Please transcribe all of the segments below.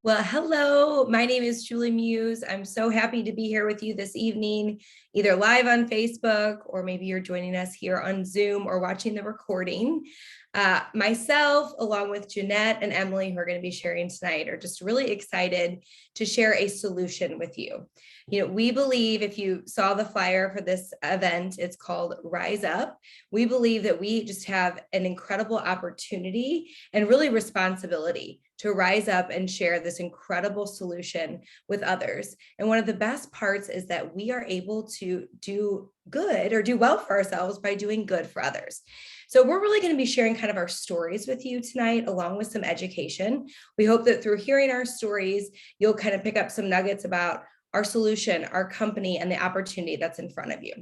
Well, hello, my name is Julie Muse. I'm so happy to be here with you this evening, either live on Facebook or maybe you're joining us here on Zoom or watching the recording. Myself, along with Jeanette and Emily, who are going to be sharing tonight, are just really excited to share a solution with you. We believe, if you saw the flyer for this event, it's called Rise Up. We believe that we just have an incredible opportunity and really responsibility to rise up and share this incredible solution with others. And one of the best parts is that we are able to do good or do well for ourselves by doing good for others. So we're really going to be sharing kind of our stories with you tonight, along with some education. We hope that through hearing our stories, you'll kind of pick up some nuggets about our solution, our company, and the opportunity that's in front of you.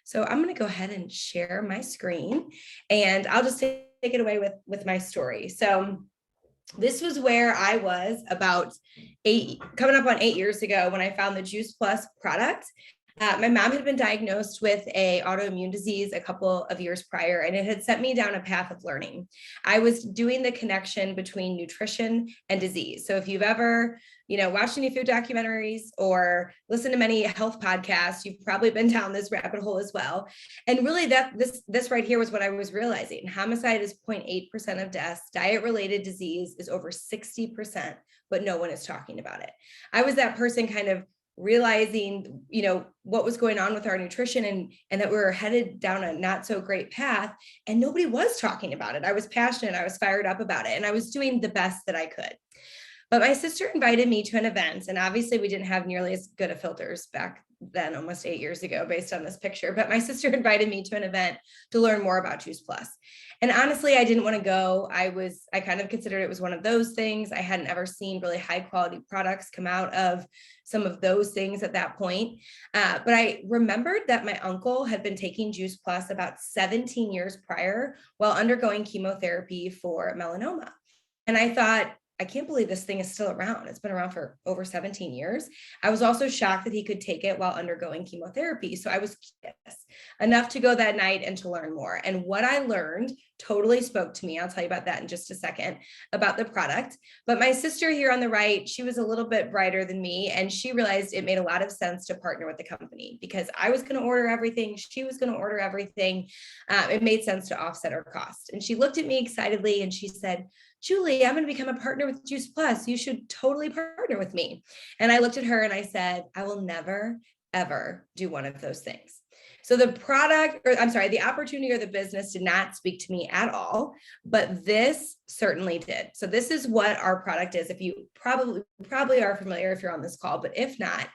So I'm going to go ahead and share my screen, and I'll just take it away with my story. So this was where I was about coming up on 8 years ago when I found the Juice Plus product. My mom had been diagnosed with an autoimmune disease a couple of years prior, and it had set me down a path of learning. I was doing the connection between nutrition and disease. So if you've ever, watched any food documentaries or listened to many health podcasts, you've probably been down this rabbit hole as well. And really this right here was what I was realizing. Homicide is 0.8% of deaths. Diet-related disease is over 60%, but no one is talking about it. I was that person kind of realizing, what was going on with our nutrition and that we were headed down a not so great path, and nobody was talking about it. I was passionate, I was fired up about it, and I was doing the best that I could. But my sister invited me to an event, and obviously we didn't have nearly as good of filters back then, almost 8 years ago, based on this picture. But my sister invited me to an event to learn more about Juice Plus. And honestly, I didn't want to go. I kind of considered it was one of those things. I hadn't ever seen really high quality products come out of some of those things at that point. But I remembered that my uncle had been taking Juice Plus about 17 years prior while undergoing chemotherapy for melanoma. And I thought, I can't believe this thing is still around. It's been around for over 17 years. I was also shocked that he could take it while undergoing chemotherapy. So I was curious enough to go that night and to learn more. And what I learned totally spoke to me. I'll tell you about that in just a second, about the product. But my sister here on the right, she was a little bit brighter than me, and she realized it made a lot of sense to partner with the company because I was going to order everything. She was going to order everything. It made sense to offset our cost. And she looked at me excitedly and she said, Julie, I'm going to become a partner with Juice Plus. You should totally partner with me. And I looked at her and I said, I will never, ever do one of those things. So the opportunity or the business did not speak to me at all, but this certainly did. So this is what our product is. If you probably are familiar if you're on this call, but if not,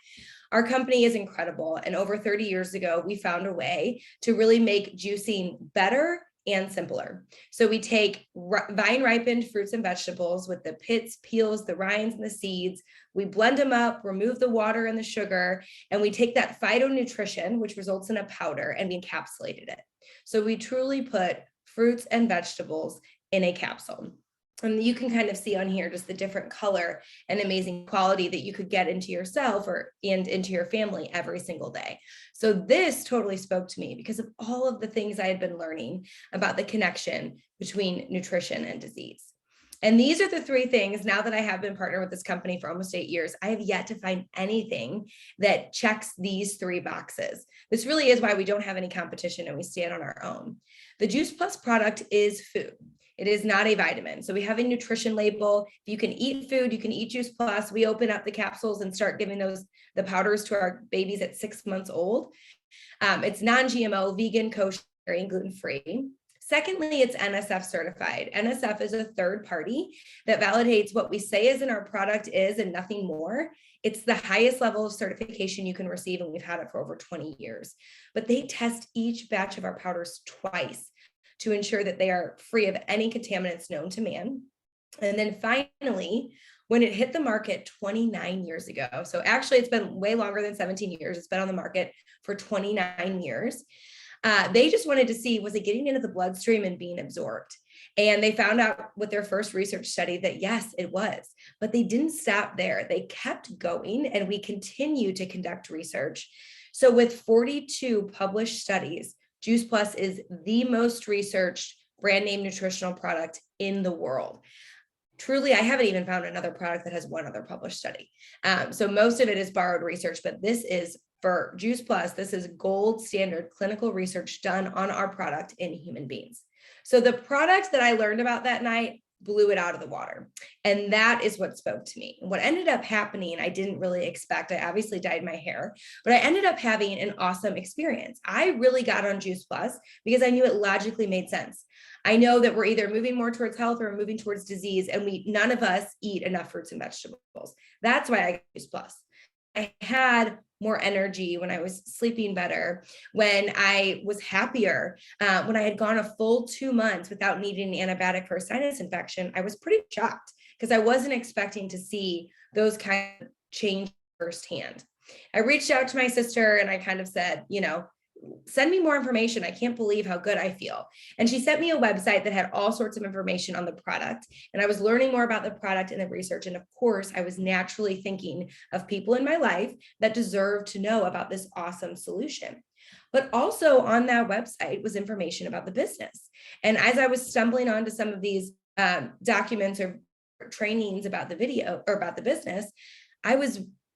our company is incredible. And over 30 years ago, we found a way to really make juicing better and simpler. So we take vine ripened fruits and vegetables with the pits, peels, the rinds, and the seeds. We blend them up, remove the water and the sugar, and we take that phytonutrition, which results in a powder, and we encapsulated it. So we truly put fruits and vegetables in a capsule. And you can kind of see on here just the different color and amazing quality that you could get into yourself and into your family every single day. So this totally spoke to me because of all of the things I had been learning about the connection between nutrition and disease. And these are the three things. Now that I have been partnered with this company for almost 8 years, I have yet to find anything that checks these three boxes. This really is why we don't have any competition and we stand on our own. The Juice Plus product is food. It is not a vitamin. So we have a nutrition label. If you can eat food, you can eat Juice Plus. We open up the capsules and start giving the powders to our babies at 6 months old. It's non-GMO, vegan, kosher, and gluten-free. Secondly, it's NSF certified. NSF is a third party that validates what we say is in our product is and nothing more. It's the highest level of certification you can receive, and we've had it for over 20 years. But they test each batch of our powders twice to ensure that they are free of any contaminants known to man. And then finally, when it hit the market 29 years ago, so actually it's been way longer than 17 years, it's been on the market for 29 years. They just wanted to see, was it getting into the bloodstream and being absorbed? And they found out with their first research study that yes, it was, but they didn't stop there. They kept going, and we continue to conduct research. So with 42 published studies, Juice Plus is the most researched brand name nutritional product in the world. truly, I haven't even found another product that has one other published study. So most of it is borrowed research, but this is for Juice Plus. This is gold standard clinical research done on our product in human beings. So the product that I learned about that night blew it out of the water. And that is what spoke to me. What ended up happening, I didn't really expect. I obviously dyed my hair, but I ended up having an awesome experience. I really got on Juice Plus because I knew it logically made sense. I know that we're either moving more towards health or moving towards disease, and none of us eat enough fruits and vegetables. That's why I got Juice Plus. I had more energy, when I was sleeping better, when I was happier, when I had gone a full 2 months without needing an antibiotic for a sinus infection. I was pretty shocked because I wasn't expecting to see those kind of change firsthand. I reached out to my sister and I kind of said, send me more information. I can't believe how good I feel. And she sent me a website that had all sorts of information on the product. And I was learning more about the product and the research. And of course, I was naturally thinking of people in my life that deserve to know about this awesome solution. But also on that website was information about the business. And as I was stumbling onto some of these documents or trainings about the video or about the business,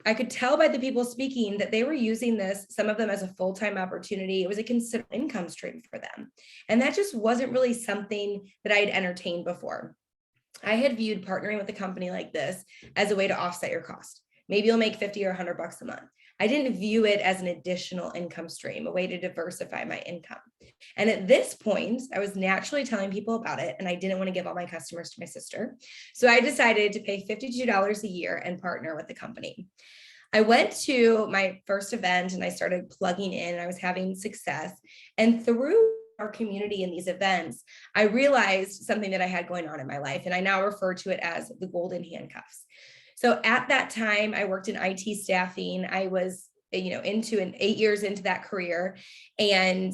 I could tell by the people speaking that they were using this, some of them as a full-time opportunity. It was a considerable income stream for them. And that just wasn't really something that I had entertained before. I had viewed partnering with a company like this as a way to offset your cost. Maybe you'll make 50 or $100 a month. I didn't view it as an additional income stream, a way to diversify my income. And at this point, I was naturally telling people about it, and I didn't want to give all my customers to my sister. So I decided to pay $52 a year and partner with the company. I went to my first event and I started plugging in, and I was having success. And through our community in these events, I realized something that I had going on in my life, and I now refer to it as the golden handcuffs. So at that time, I worked in IT staffing. I was, into 8 years into that career. And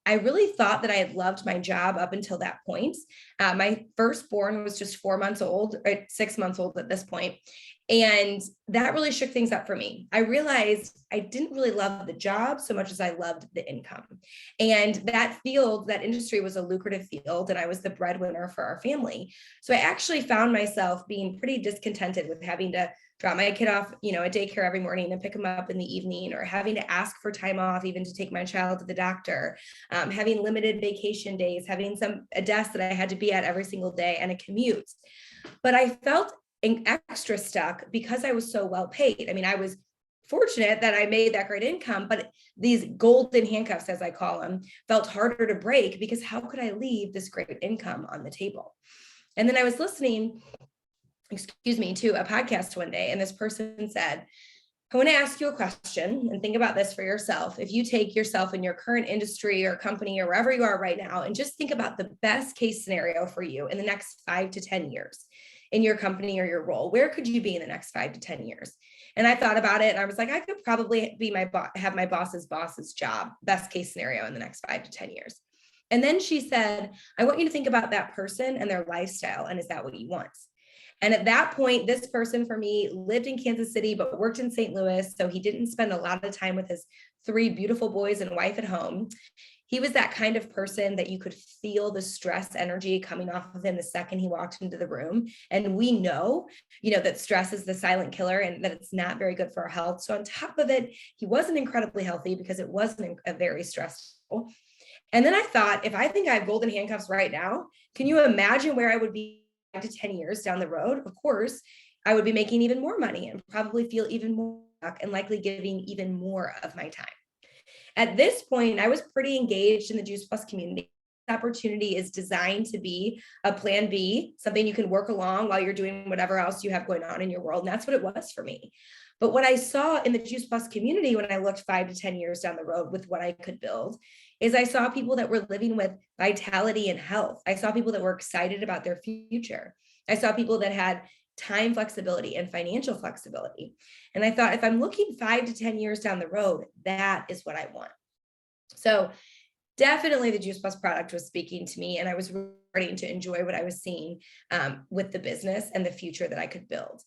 I really thought that I had loved my job up until that point. My firstborn was just 4 months old, or 6 months old at this point. And that really shook things up for me. I realized I didn't really love the job so much as I loved the income. And that industry was a lucrative field, and I was the breadwinner for our family. So I actually found myself being pretty discontented with having to drop my kid off, at daycare every morning and pick him up in the evening, or having to ask for time off even to take my child to the doctor, having limited vacation days, having a desk that I had to be at every single day, and a commute. But I felt extra stuck because I was so well paid. I mean, I was fortunate that I made that great income, but these golden handcuffs, as I call them, felt harder to break because how could I leave this great income on the table? And then I was listening, to a podcast one day, and this person said, I want to ask you a question and think about this for yourself. If you take yourself in your current industry or company or wherever you are right now, and just think about the best case scenario for you in the next 5 to 10 years in your company or your role, where could you be in the next 5 to 10 years? And I thought about it, and I was like, I could probably be have my boss's job, best case scenario in the next 5 to 10 years. And then she said, I want you to think about that person and their lifestyle. And is that what you want? And at that point, this person for me lived in Kansas City, but worked in St. Louis. So he didn't spend a lot of time with his 3 beautiful boys and wife at home. He was that kind of person that you could feel the stress energy coming off of him the second he walked into the room. And we know, that stress is the silent killer and that it's not very good for our health. So on top of it, he wasn't incredibly healthy because it wasn't a very stressful. And then I thought, if I think I have golden handcuffs right now, can you imagine where I would be 5 to 10 years down the road? Of course, I would be making even more money and probably feel even more stuck and likely giving even more of my time. At this point, I was pretty engaged in the Juice Plus community. This opportunity is designed to be a plan B, something you can work along while you're doing whatever else you have going on in your world. And that's what it was for me. But what I saw in the Juice Plus community when I looked 5 to 10 years down the road with what I could build is I saw people that were living with vitality and health. I saw people that were excited about their future. I saw people that had time flexibility and financial flexibility. And I thought, if I'm looking 5 to 10 years down the road, that is what I want. So definitely the Juice Plus product was speaking to me, and I was starting to enjoy what I was seeing with the business and the future that I could build.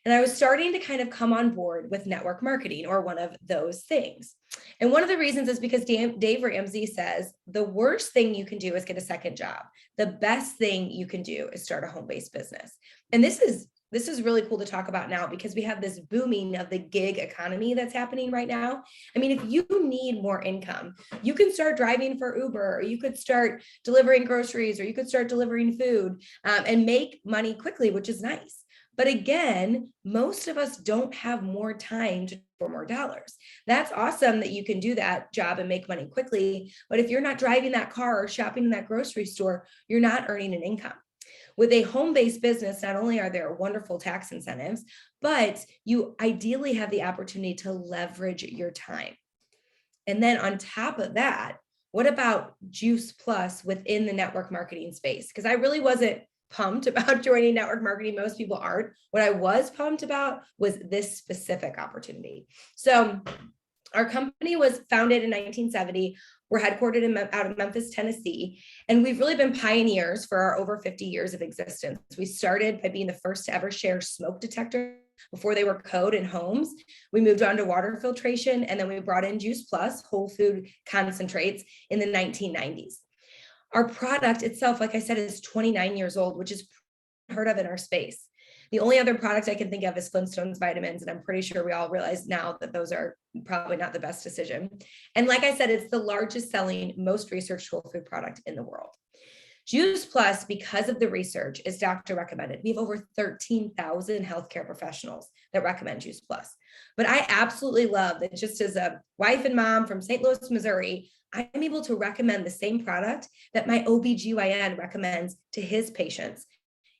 And I was starting to kind of come on board with network marketing or one of those things. And one of the reasons is because Dave Ramsey says the worst thing you can do is get a second job. The best thing you can do is start a home-based business. And this is really cool to talk about now because we have this booming of the gig economy that's happening right now. I mean, if you need more income, you can start driving for Uber, or you could start delivering groceries, or you could start delivering food and make money quickly, which is nice. But again, most of us don't have more time for more dollars. That's awesome that you can do that job and make money quickly. But if you're not driving that car or shopping in that grocery store, you're not earning an income. With a home-based business, not only are there wonderful tax incentives, but you ideally have the opportunity to leverage your time. And then on top of that, what about Juice Plus within the network marketing space? Because I really wasn't pumped about joining network marketing. Most people aren't. What I was pumped about was this specific opportunity. So our company was founded in 1970. We're headquartered out of Memphis, Tennessee, and we've really been pioneers for our over 50 years of existence. We started by being the first to ever share smoke detectors before they were code in homes. We moved on to water filtration, and then we brought in Juice Plus, whole food concentrates, in the 1990s. Our product itself, like I said, is 29 years old, which is unheard of in our space. The only other product I can think of is Flintstones vitamins, and I'm pretty sure we all realize now that those are probably not the best decision. And like I said, it's the largest selling, most researched whole food product in the world. Juice Plus, because of the research, is doctor recommended. We have over 13,000 healthcare professionals that recommend Juice Plus. But I absolutely love that just as a wife and mom from St. Louis, Missouri, I'm able to recommend the same product that my OBGYN recommends to his patients.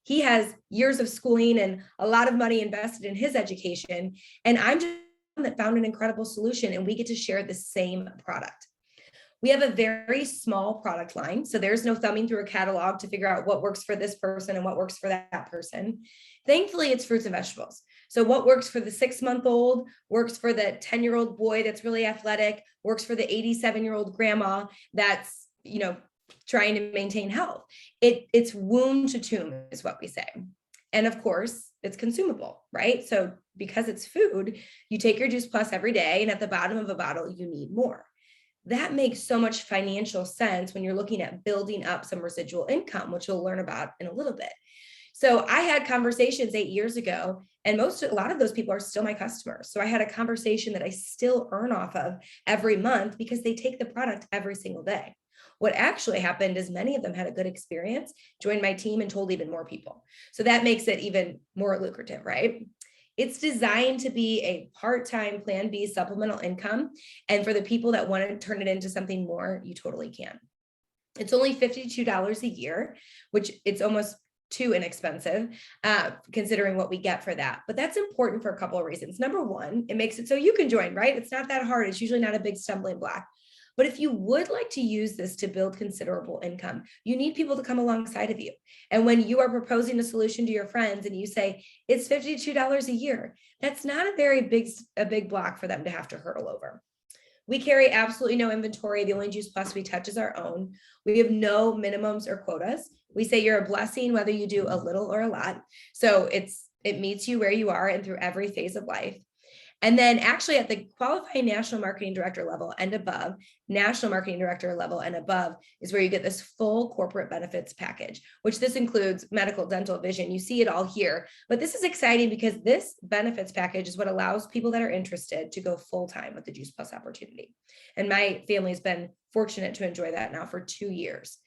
He has years of schooling and a lot of money invested in his education. And I'm just one that found an incredible solution, and we get to share the same product. We have a very small product line, so there's no thumbing through a catalog to figure out what works for this person and what works for that person. Thankfully, it's fruits and vegetables. So what works for the 6-month-old works for the 10-year-old boy that's really athletic, works for the 87-year-old grandma that's, trying to maintain health. It's womb to tomb is what we say. And of course, it's consumable, right? So because it's food, you take your Juice Plus every day, and at the bottom of a bottle, you need more. That makes so much financial sense when you're looking at building up some residual income, which you'll learn about in a little bit. So I had conversations 8 years ago, and a lot of those people are still my customers. So I had a conversation that I still earn off of every month because they take the product every single day. What actually happened is many of them had a good experience, joined my team, and told even more people. So that makes it even more lucrative, right? It's designed to be a part-time Plan B supplemental income. And for the people that want to turn it into something more, you totally can. It's only $52 a year, which it's almost too inexpensive, considering what we get for that. But that's important for a couple of reasons. Number one, it makes it so you can join, right? It's not that hard. It's usually not a big stumbling block. But if you would like to use this to build considerable income, you need people to come alongside of you. And when you are proposing a solution to your friends and you say, it's $52 a year, that's not a big block for them to have to hurdle over. We carry absolutely no inventory. The only Juice Plus we touch is our own. We have no minimums or quotas. We say you're a blessing, whether you do a little or a lot. So it meets you where you are and through every phase of life. And then actually at the qualified national marketing director level and above, national marketing director level and above is where you get this full corporate benefits package, which this includes medical, dental, vision. You see it all here, but this is exciting because this benefits package is what allows people that are interested to go full-time with the Juice Plus opportunity. And my family has been fortunate to enjoy that now for 2 years.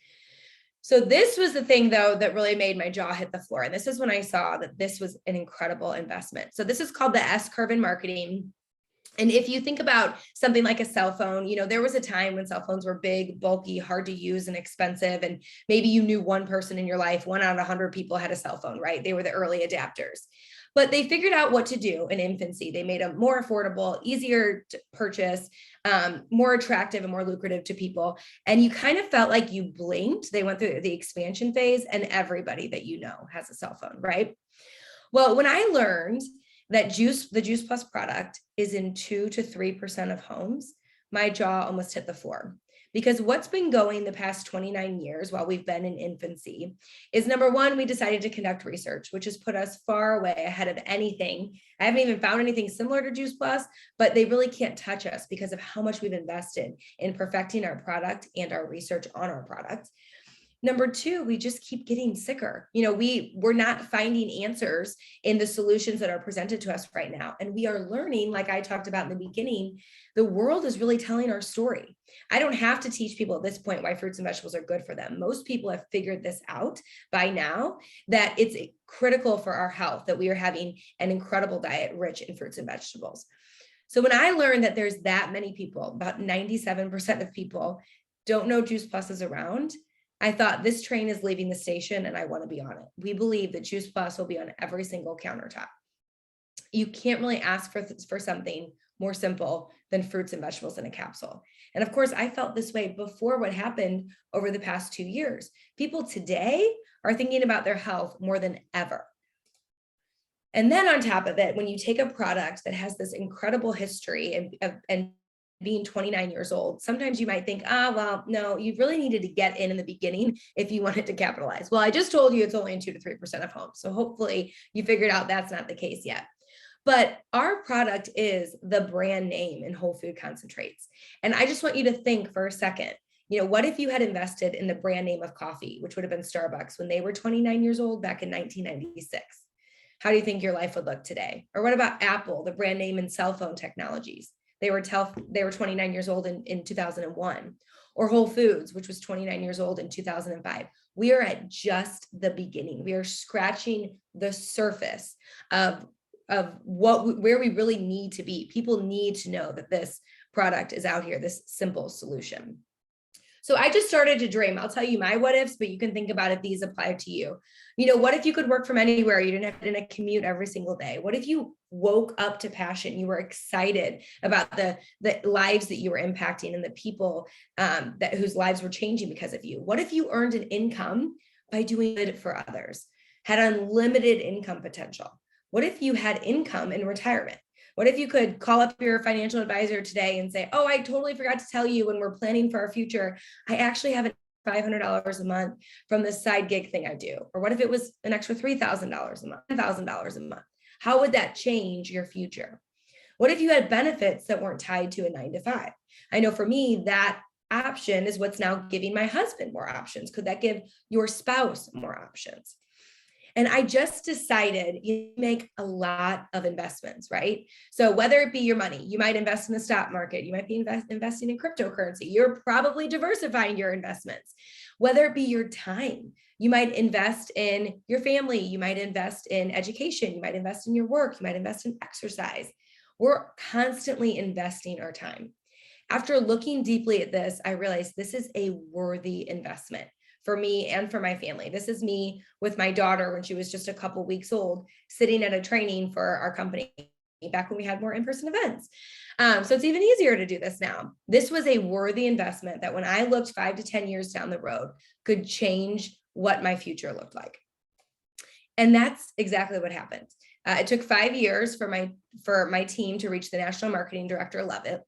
So this was the thing, though, that really made my jaw hit the floor. And this is when I saw that this was an incredible investment. So this is called the S-curve in marketing. And if you think about something like a cell phone, there was a time when cell phones were big, bulky, hard to use, and expensive. And maybe you knew one person in your life, 1 out of 100 people had a cell phone, right? They were the early adapters. But they figured out what to do in infancy. They made them more affordable, easier to purchase, more attractive and more lucrative to people. And you kind of felt like you blinked. They went through the expansion phase, and everybody that you know has a cell phone, right? Well, when I learned that the Juice Plus product is in 2 to 3% of homes, my jaw almost hit the floor. Because what's been going the past 29 years while we've been in infancy is, number one, we decided to conduct research, which has put us far away ahead of anything. I haven't even found anything similar to Juice Plus, but they really can't touch us because of how much we've invested in perfecting our product and our research on our product. Number two, we just keep getting sicker. We're not finding answers in the solutions that are presented to us right now. And we are learning, like I talked about in the beginning, the world is really telling our story. I don't have to teach people at this point why fruits and vegetables are good for them. Most people have figured this out by now, that it's critical for our health, that we are having an incredible diet rich in fruits and vegetables. So when I learned that there's that many people, about 97% of people don't know Juice Plus is around, I thought, this train is leaving the station and I want to be on it. We believe that Juice Plus will be on every single countertop. You can't really ask for something more simple than fruits and vegetables in a capsule. And of course, I felt this way before what happened over the past 2 years. People today are thinking about their health more than ever. And then on top of it, when you take a product that has this incredible history and being 29 years old, sometimes you might think, well, no, you really needed to get in the beginning if you wanted to capitalize. Well, I just told you it's only in 2 to 3% of homes. So hopefully you figured out that's not the case yet. But our product is the brand name in whole food concentrates. And I just want you to think for a second, what if you had invested in the brand name of coffee, which would have been Starbucks when they were 29 years old back in 1996? How do you think your life would look today? Or what about Apple, the brand name in cell phone technologies? They were 29 years old in 2001, or Whole Foods, which was 29 years old in 2005. We are at just the beginning. We are scratching the surface of where we really need to be. People need to know that this product is out here, this simple solution. So I just started to dream. I'll tell you my what ifs, but you can think about if these apply to you. What if you could work from anywhere? You didn't have to commute every single day. What if you woke up to passion? You were excited about the lives that you were impacting and the people whose lives were changing because of you. What if you earned an income by doing good for others, had unlimited income potential? What if you had income in retirement? What if you could call up your financial advisor today and say, I totally forgot to tell you when we're planning for our future, I actually have $500 a month from this side gig thing I do? Or what if it was an extra $3,000 a month, $10,000 a month? How would that change your future? What if you had benefits that weren't tied to a 9 to 5? I know for me, that option is what's now giving my husband more options. Could that give your spouse more options? And I just decided you make a lot of investments, right? So whether it be your money, you might invest in the stock market, you might be investing in cryptocurrency, you're probably diversifying your investments. Whether it be your time, you might invest in your family, you might invest in education, you might invest in your work, you might invest in exercise. We're constantly investing our time. After looking deeply at this, I realized this is a worthy investment for me and for my family. This is me with my daughter when she was just a couple weeks old, sitting at a training for our company back when we had more in-person events. So it's even easier to do this now. This was a worthy investment that when I looked 5 to 10 years down the road could change what my future looked like. And that's exactly what happened. It took 5 years for my team to reach the national marketing director level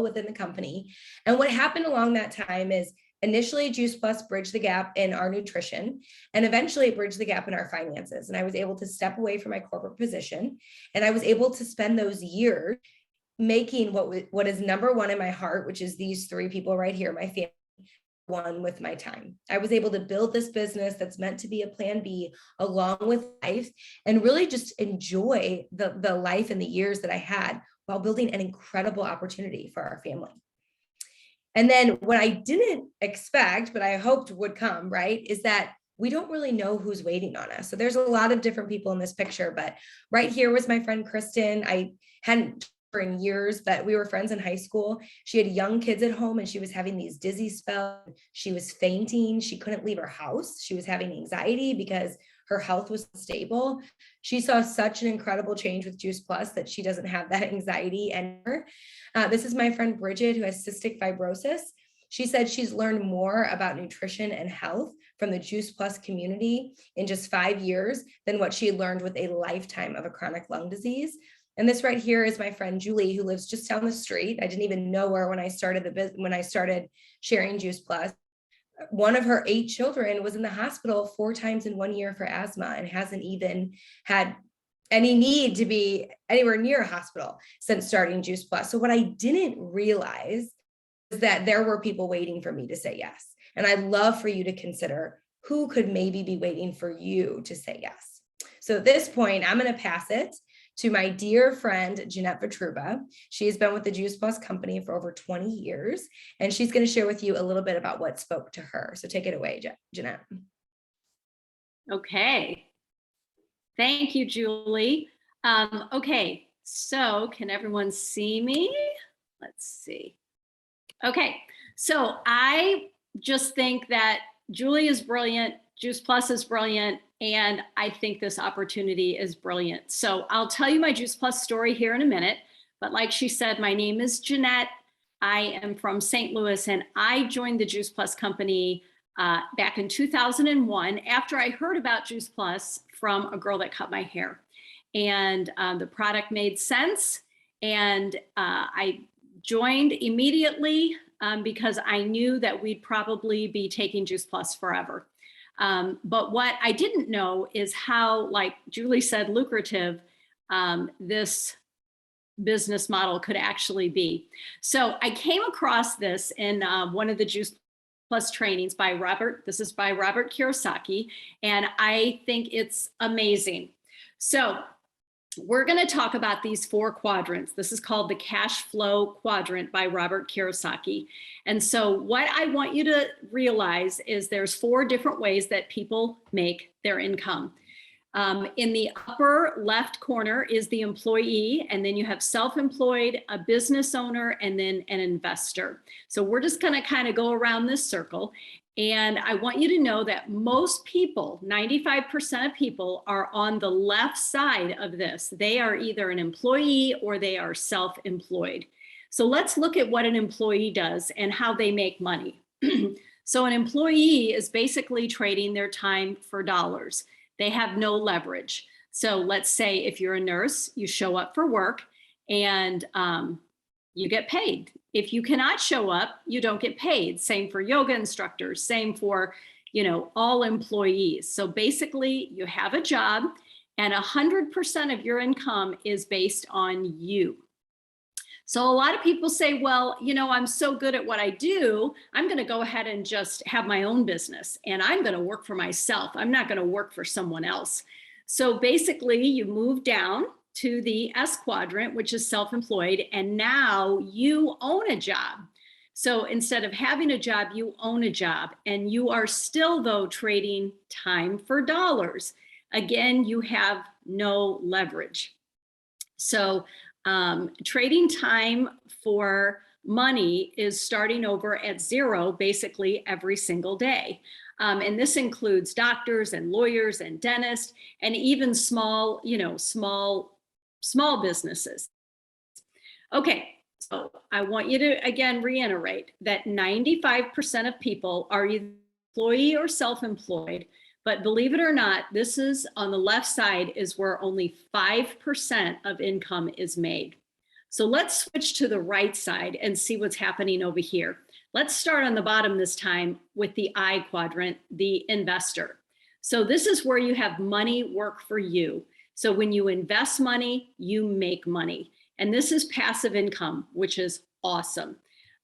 within the company. And what happened along that time is initially Juice Plus bridged the gap in our nutrition, and eventually it bridged the gap in our finances. And I was able to step away from my corporate position, and I was able to spend those years making what is number one in my heart, which is these 3 people right here, my family, one with my time. I was able to build this business that's meant to be a plan B along with life, and really just enjoy the life and the years that I had while building an incredible opportunity for our family. And then what I didn't expect, but I hoped would come, right, is that we don't really know who's waiting on us. So there's a lot of different people in this picture, but right here was my friend Kristen. I hadn't her in years, but we were friends in high school. She had young kids at home and she was having these dizzy spells. She was fainting. She couldn't leave her house. She was having anxiety because her health was stable. She saw such an incredible change with Juice Plus that she doesn't have that anxiety anymore. This is my friend Bridget, who has cystic fibrosis. She said she's learned more about nutrition and health from the Juice Plus community in just 5 years than what she had learned with a lifetime of a chronic lung disease. And this right here is my friend Julie, who lives just down the street. I didn't even know her when I started when I started sharing Juice Plus. One of her 8 children was in the hospital 4 times in 1 year for asthma and hasn't even had any need to be anywhere near a hospital since starting Juice Plus. So what I didn't realize is that there were people waiting for me to say yes. And I'd love for you to consider who could maybe be waiting for you to say yes. So at this point, I'm going to pass it to my dear friend, Jeanette Vitruba. She's been with the Juice Plus company for over 20 years, and she's going to share with you a little bit about what spoke to her. So take it away, Jeanette. Okay. Thank you, Julie. Okay, so can everyone see me? Let's see. Okay, so I just think that Julie is brilliant, Juice Plus is brilliant, and I think this opportunity is brilliant. So I'll tell you my Juice Plus story here in a minute, but like she said, my name is Jeanette. I am from St. Louis, and I joined the Juice Plus company back in 2001 after I heard about Juice Plus from a girl that cut my hair. And the product made sense, and I joined immediately because I knew that we'd probably be taking Juice Plus forever. But what I didn't know is how, like Julie said, lucrative this business model could actually be. So I came across this in one of the Juice Plus trainings by Robert. This is by Robert Kiyosaki, and I think it's amazing. So we're going to talk about these 4 quadrants. This is called the cash flow quadrant by Robert Kiyosaki. And so what I want you to realize is there's 4 different ways that people make their income. In the upper left corner is the employee, and then you have self-employed, a business owner, and then an investor. So we're just going to kind of go around this circle. And I want you to know that most people, 95% of people, are on the left side of this. They are either an employee or they are self-employed. So let's look at what an employee does and how they make money. So an employee is basically trading their time for dollars. They have no leverage. So let's say if you're a nurse, you show up for work and you get paid. If you cannot show up, you don't get paid. Same for yoga instructors, same for, all employees. So basically you have a job and 100% of your income is based on you. So a lot of people say, well, I'm so good at what I do, I'm going to go ahead and just have my own business and I'm going to work for myself. I'm not going to work for someone else. So basically you move down to the S quadrant, which is self-employed, and now you own a job. So instead of having a job, you own a job, and you are still, though, trading time for dollars. Again, you have no leverage. So trading time for money is starting over at 0 basically every single day. And this includes doctors and lawyers and dentists and even small businesses. Okay, so I want you to again reiterate that 95% of people are either employee or self-employed, but believe it or not, this is on the left side is where only 5% of income is made. So let's switch to the right side and see what's happening over here. Let's start on the bottom this time with the I quadrant, the investor. So this is where you have money work for you. So when you invest money, you make money. And this is passive income, which is awesome.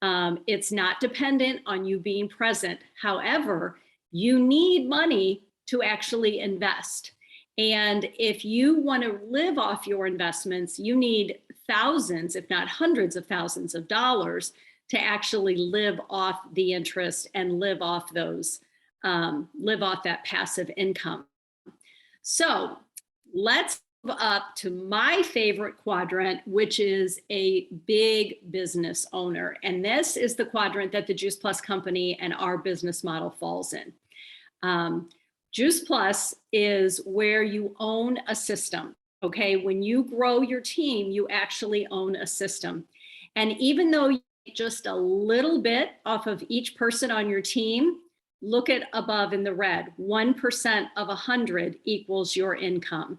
It's not dependent on you being present. However, you need money to actually invest. And if you want to live off your investments, you need thousands, if not hundreds of thousands of dollars to actually live off the interest and live off that passive income. So let's move up to my favorite quadrant, which is a big business owner. And this is the quadrant that the Juice Plus company and our business model falls in. Juice Plus is where you own a system. Okay, when you grow your team, you actually own a system. And even though you get just a little bit off of each person on your team, look at above in the red, 1% of 100 equals your income.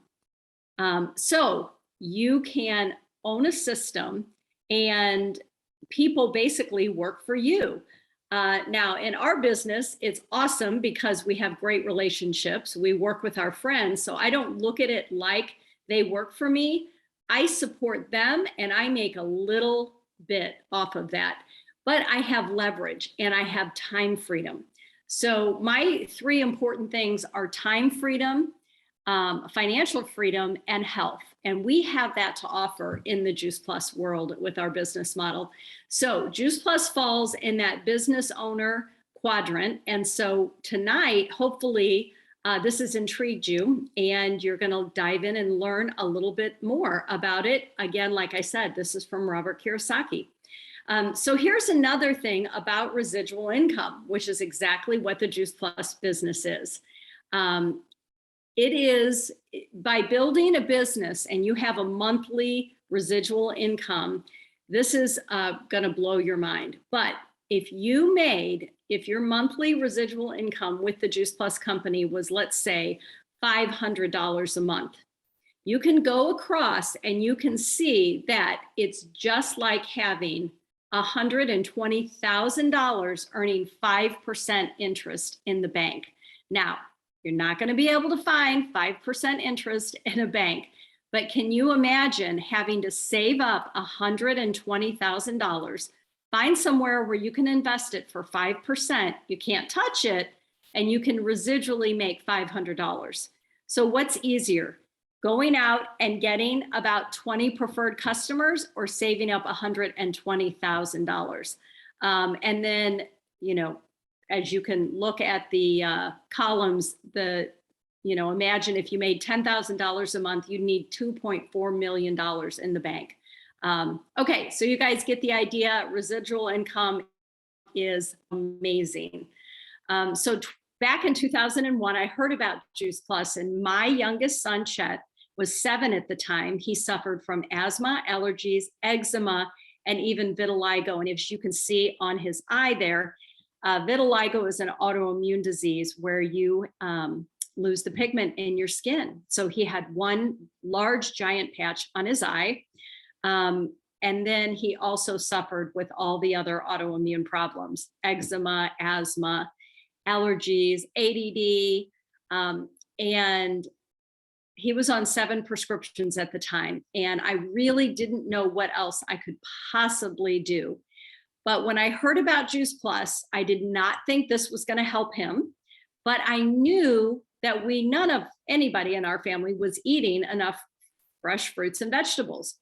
So you can own a system and people basically work for you. Now, in our business, it's awesome because we have great relationships. We work with our friends. So I don't look at it like they work for me. I support them and I make a little bit off of that. But I have leverage and I have time freedom. So my three important things are time freedom, financial freedom, and health. And we have that to offer in the Juice Plus world with our business model. So Juice Plus falls in that business owner quadrant. And so tonight, hopefully, this has intrigued you and you're going to dive in and learn a little bit more about it. Again, like I said, this is from Robert Kiyosaki. So here's another thing about residual income, which is exactly what the Juice Plus business is. It is by building a business and you have a monthly residual income, this is going to blow your mind. But if your monthly residual income with the Juice Plus company was, let's say, $500 a month, you can go across and you can see that it's just like having $120,000 earning 5% interest in the bank. Now, you're not going to be able to find 5% interest in a bank, but can you imagine having to save up $120,000, find somewhere where you can invest it for 5%, you can't touch it, and you can residually make $500. So what's easier? Going out and getting about 20 preferred customers or saving up $120,000. And then, as you can look at the columns, imagine if you made $10,000 a month, you'd need $2.4 million in the bank. Okay, so you guys get the idea. Residual income is amazing. Back in 2001, I heard about Juice Plus, and my youngest son, Chet, was 7 at the time. He suffered from asthma, allergies, eczema, and even vitiligo. And as you can see on his eye there, vitiligo is an autoimmune disease where you lose the pigment in your skin. So he had one large giant patch on his eye. And then he also suffered with all the other autoimmune problems, eczema, asthma, allergies, ADD, and he was on 7 prescriptions at the time. And I really didn't know what else I could possibly do. But when I heard about Juice Plus, I did not think this was going to help him. But I knew that none of anybody in our family was eating enough fresh fruits and vegetables.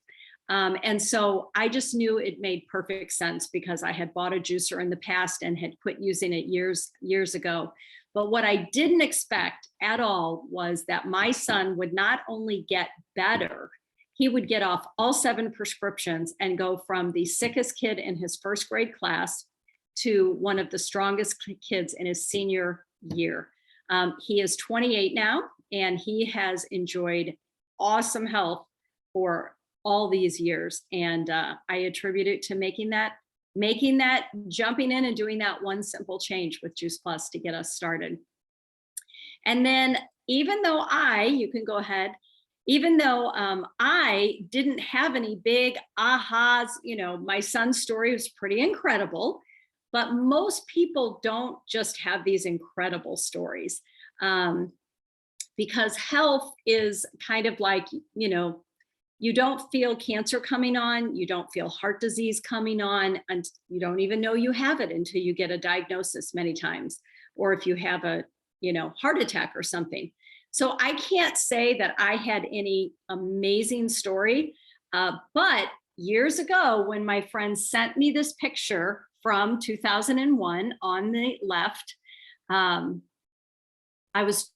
And so I just knew it made perfect sense because I had bought a juicer in the past and had quit using it years ago. But what I didn't expect at all was that my son would not only get better, he would get off all 7 prescriptions and go from the sickest kid in his first grade class to one of the strongest kids in his senior year. He is 28 now, and he has enjoyed awesome health for all these years. And I attribute it to making that, jumping in and doing that one simple change with Juice Plus to get us started. And then even though you can go ahead, even though I didn't have any big ahas, my son's story was pretty incredible, but most people don't just have these incredible stories because health is kind of like, you don't feel cancer coming on, you don't feel heart disease coming on, and you don't even know you have it until you get a diagnosis many times, or if you have a, heart attack or something. So I can't say that I had any amazing story, but years ago when my friend sent me this picture from 2001 on the left, I was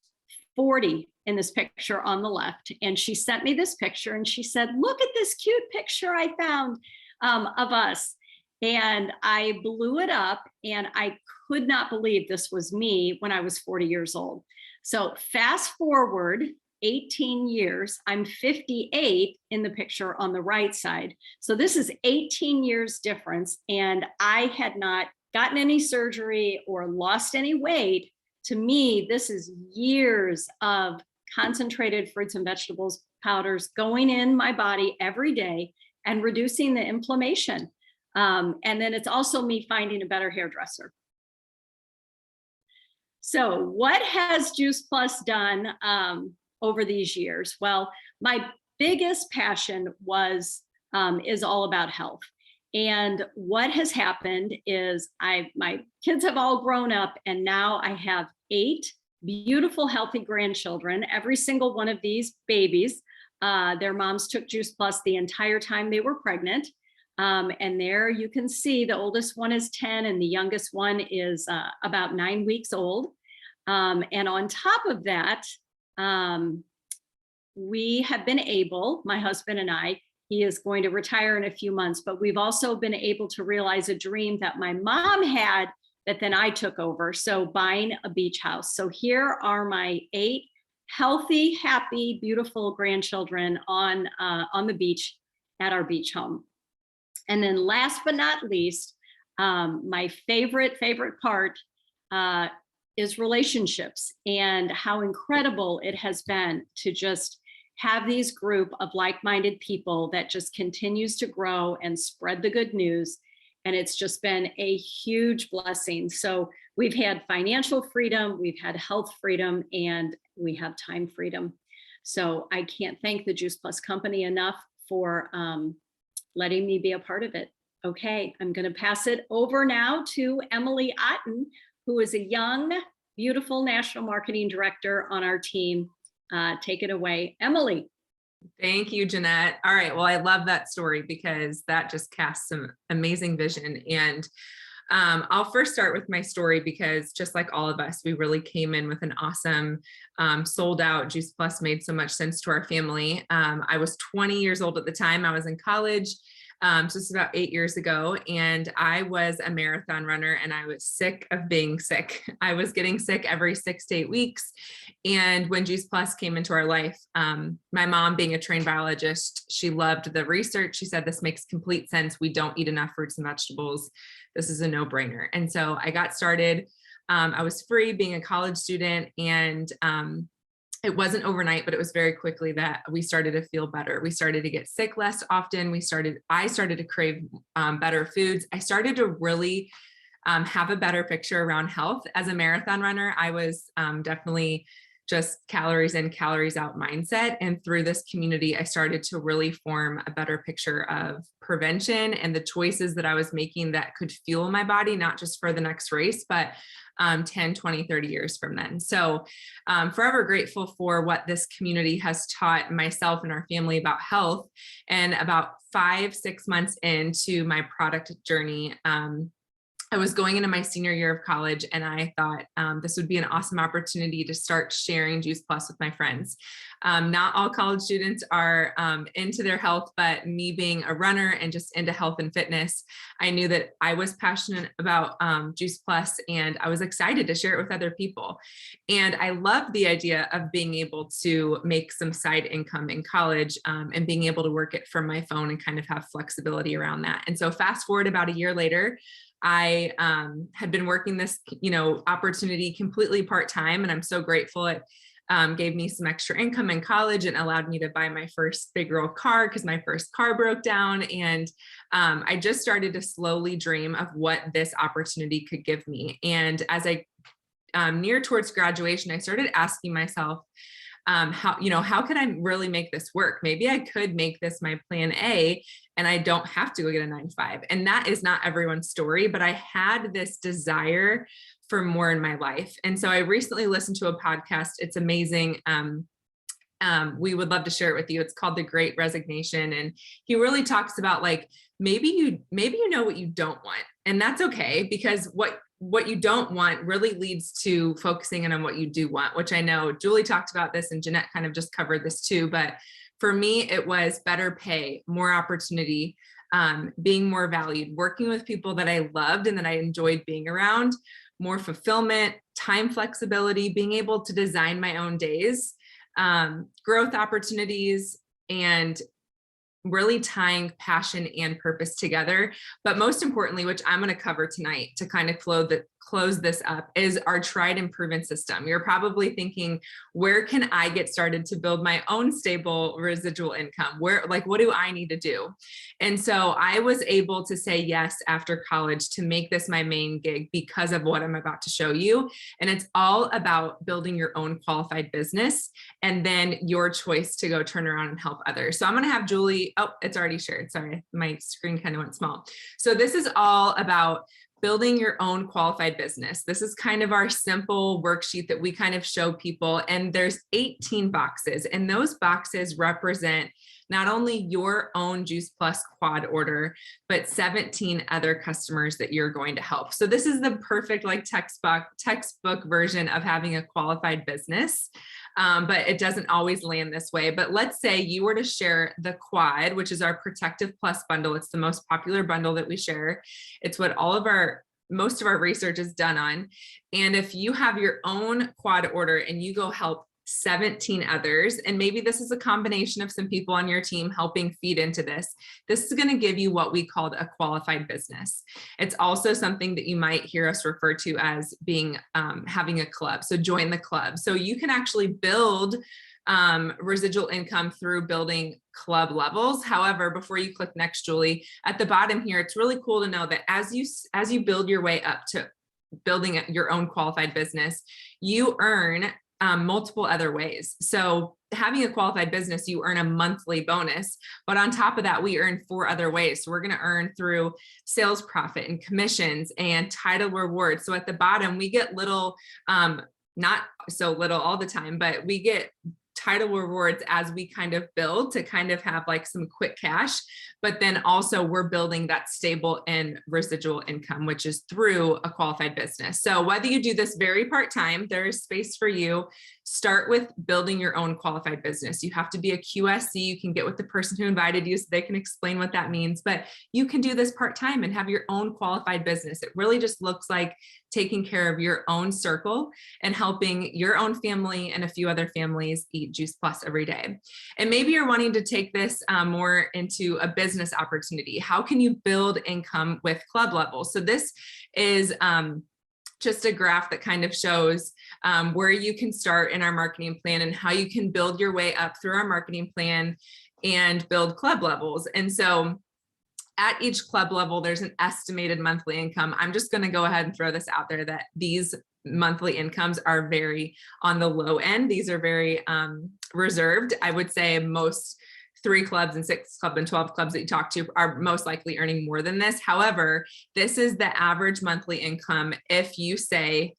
40 in this picture on the left. And she sent me this picture and she said, look at this cute picture I found of us. And I blew it up and I could not believe this was me when I was 40 years old. So fast forward 18 years, I'm 58 in the picture on the right side. So this is 18 years difference. And I had not gotten any surgery or lost any weight. To me, this is years of concentrated fruits and vegetables, powders going in my body every day and reducing the inflammation. And then it's also me finding a better hairdresser. So what has Juice Plus done over these years? Well, my biggest passion is all about health. And what has happened is my kids have all grown up, and now I have 8 beautiful, healthy grandchildren. Every single one of these babies, their moms took Juice Plus the entire time they were pregnant. And there you can see the oldest one is 10 and the youngest one is about 9 weeks old. And on top of that, we have been able, my husband and I, he is going to retire in a few months, but we've also been able to realize a dream that my mom had that then I took over. So buying a beach house. So here are my 8 healthy, happy, beautiful grandchildren on the beach at our beach home. And then last but not least, my favorite part is relationships, and how incredible it has been to just have these group of like-minded people that just continues to grow and spread the good news. And it's just been a huge blessing. So we've had financial freedom, we've had health freedom, and we have time freedom. So I can't thank the Juice Plus company enough for letting me be a part of it. Okay, I'm going to pass it over now to Emily Otten, who is a young, beautiful national marketing director on our team. Take it away, Emily. Thank you, Jeanette. All right. Well, I love that story because that just casts some amazing vision. And I'll first start with my story because just like all of us, we really came in with an awesome sold out. Juice Plus made so much sense to our family. I was 20 years old at the time. I was in college. So it's about 8 years ago, and I was a marathon runner, and I was sick of being sick. I was getting sick every 6 to 8 weeks. And when Juice Plus came into our life, my mom, being a trained biologist, she loved the research. She said, this makes complete sense. We don't eat enough fruits and vegetables. This is a no-brainer. And so I got started. I was free being a college student, and it wasn't overnight, but it was very quickly that we started to feel better. We started to get sick less often. I started to crave better foods. I started to really have a better picture around health. As a marathon runner, I was definitely just calories in, calories out mindset. And through this community, I started to really form a better picture of prevention and the choices that I was making that could fuel my body, not just for the next race, but 10, 20, 30 years from then. So forever grateful for what this community has taught myself and our family about health. And about 5-6 months into my product journey, I was going into my senior year of college, and I thought this would be an awesome opportunity to start sharing Juice Plus with my friends. Not all college students are into their health, but me being a runner and just into health and fitness, I knew that I was passionate about Juice Plus, and I was excited to share it with other people. And I loved the idea of being able to make some side income in college and being able to work it from my phone and kind of have flexibility around that. And so fast forward about a year later, I had been working this, opportunity completely part-time, and I'm so grateful. It gave me some extra income in college and allowed me to buy my first big girl car because my first car broke down. And I just started to slowly dream of what this opportunity could give me. And as I near towards graduation, I started asking myself, how could I really make this work? Maybe I could make this my plan A, and I don't have to go get a 9-to-5. And that is not everyone's story, but I had this desire for more in my life. And so I recently listened to a podcast. It's amazing. We would love to share it with you. It's called The Great Resignation. And he really talks about maybe you know what you don't want, and that's okay, because what you don't want really leads to focusing in on what you do want, which I know Julie talked about this and Jeanette kind of just covered this too. But for me, it was better pay, more opportunity, being more valued, working with people that I loved and that I enjoyed being around, more fulfillment, time flexibility, being able to design my own days, growth opportunities, and really tying passion and purpose together. But most importantly, which I'm going to cover tonight to kind of close this up is our tried and proven system. You're probably thinking, where can I get started to build my own stable residual income? What do I need to do? And so I was able to say yes after college to make this my main gig because of what I'm about to show you. And it's all about building your own qualified business and then your choice to go turn around and help others. So I'm going to have Julie, oh, it's already shared. Sorry, my screen kind of went small. So this is all about building your own qualified business. This is kind of our simple worksheet that we kind of show people. And there's 18 boxes, and those boxes represent not only your own Juice Plus quad order, but 17 other customers that you're going to help. So this is the perfect textbook version of having a qualified business. But it doesn't always land this way. But let's say you were to share the quad, which is our Protective Plus bundle. It's the most popular bundle that we share. It's what most of our research is done on. And if you have your own quad order and you go help 17 others, and maybe this is a combination of some people on your team helping feed into this is going to give you what we called a qualified business. It's also something that you might hear us refer to as being having a club. So join the club. So you can actually build residual income through building club levels. However, before you click next, Julie, at the bottom here, it's really cool to know that as you build your way up to building your own qualified business, you earn multiple other ways. So having a qualified business, you earn a monthly bonus, but on top of that, we earn 4 other ways. So we're going to earn through sales profit and commissions and title rewards. So at the bottom, we get little, not so little all the time, but we get title rewards as we kind of build to kind of have like some quick cash, but then also we're building that stable and residual income, which is through a qualified business. So whether you do this very part-time, there is space for you. Start with building your own qualified business. You have to be a QSC. You can get with the person who invited you so they can explain what that means, but you can do this part-time and have your own qualified business. It really just looks like taking care of your own circle and helping your own family and a few other families eat Juice Plus every day. And maybe you're wanting to take this more into a business opportunity. How can you build income with club levels? So this is just a graph that kind of shows where you can start in our marketing plan and how you can build your way up through our marketing plan and build club levels. And so at each club level, there's an estimated monthly income. I'm just going to go ahead and throw this out there that these monthly incomes are very on the low end. These are very reserved. I would say most 3 clubs and 6 club and 12 clubs that you talk to are most likely earning more than this. However, this is the average monthly income. If you say,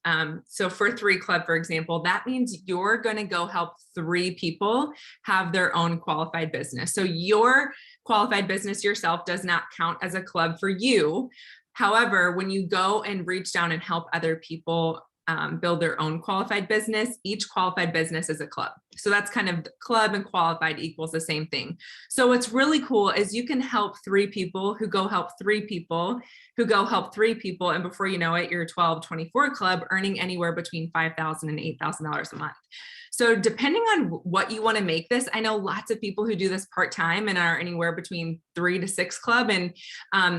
so for 3 club, for example, that means you're going to go help 3 people have their own qualified business. So your qualified business yourself does not count as a club for you. However, when you go and reach down and help other people build their own qualified business, each qualified business is a club. So that's kind of club and qualified equals the same thing. So what's really cool is you can help 3 people who go help 3 people who go help 3 people. And before you know it, you're a 12-24 club earning anywhere between $5,000 and $8,000 a month. So depending on what you want to make this, I know lots of people who do this part-time and are anywhere between 3 to 6 club and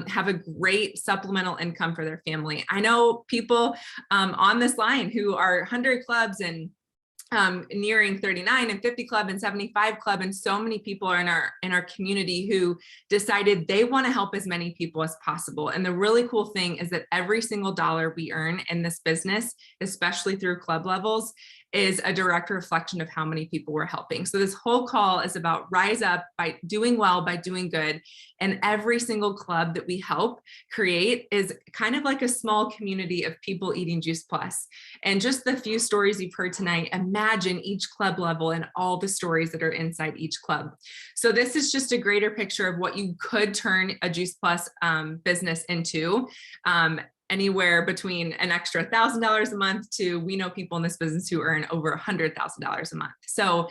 have a great supplemental income for their family. I know people on this line who are 100 clubs and nearing 39 and 50 club and 75 club. And so many people are in our community who decided they want to help as many people as possible. And the really cool thing is that every single dollar we earn in this business, especially through club levels, is a direct reflection of how many people we're helping. So this whole call is about rise up by doing well, by doing good. And every single club that we help create is kind of like a small community of people eating Juice Plus. And just the few stories you've heard tonight, imagine each club level and all the stories that are inside each club. So this is just a greater picture of what you could turn a Juice Plus business into. Anywhere between an extra $1,000 a month to, we know people in this business who earn over $100,000 a month. So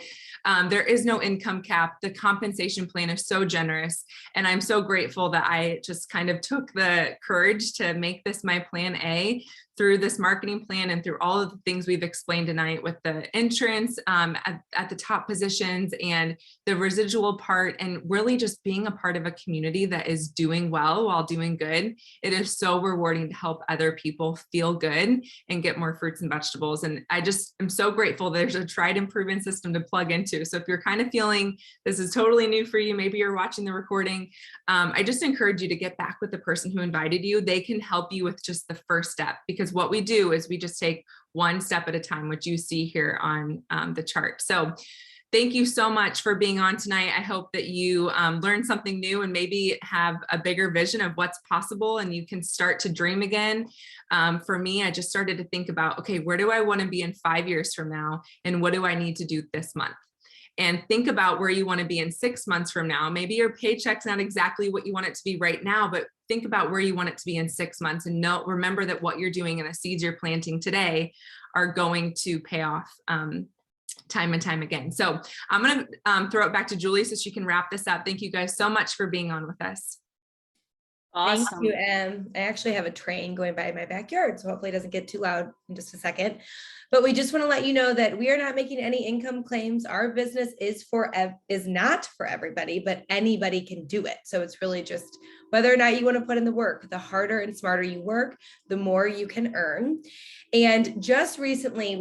there is no income cap. The compensation plan is so generous. And I'm so grateful that I just kind of took the courage to make this my plan A through this marketing plan and through all of the things we've explained tonight with the entrance at the top positions and the residual part, and really just being a part of a community that is doing well while doing good. It is so rewarding to help other people feel good and get more fruits and vegetables. And I just am so grateful there's a tried and proven system to plug into. So if you're kind of feeling this is totally new for you, maybe you're watching the recording, I just encourage you to get back with the person who invited you. They can help you with just the first step, because what we do is we just take one step at a time, which you see here on the chart. So thank you so much for being on tonight. I hope that you learned something new and maybe have a bigger vision of what's possible and you can start to dream again. For me, I just started to think about, okay, where do I want to be in 5 years from now? And what do I need to do this month? And think about where you want to be in 6 months from now. Maybe your paycheck's not exactly what you want it to be right now, but think about where you want it to be in 6 months, and remember that what you're doing and the seeds you're planting today are going to pay off time and time again. So I'm going to throw it back to Julie so she can wrap this up. Thank you guys so much for being on with us. Awesome. Thank you, Em. I actually have a train going by my backyard, so hopefully it doesn't get too loud in just a second. But we just want to let you know that we are not making any income claims. Our business is not for everybody, but anybody can do it. So it's really just whether or not you want to put in the work. The harder and smarter you work, the more you can earn. And just recently,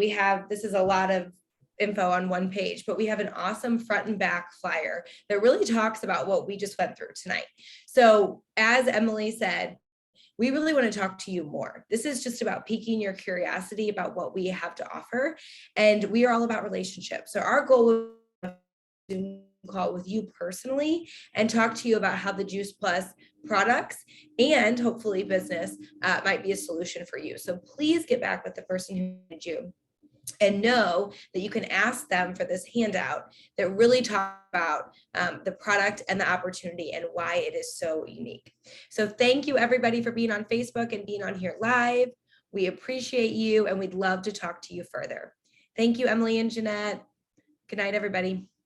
this is a lot of info on one page, but we have an awesome front and back flyer that really talks about what we just went through tonight. So as Emily said, we really want to talk to you more. This is just about piquing your curiosity about what we have to offer. And we are all about relationships. So our goal is to call with you personally and talk to you about how the Juice Plus products and hopefully business might be a solution for you. So please get back with the person who did you. And know that you can ask them for this handout that really talks about the product and the opportunity and why it is so unique. So thank you everybody for being on Facebook and being on here live. We appreciate you and we'd love to talk to you further. Thank you, Emily and Jeanette. Good night, everybody.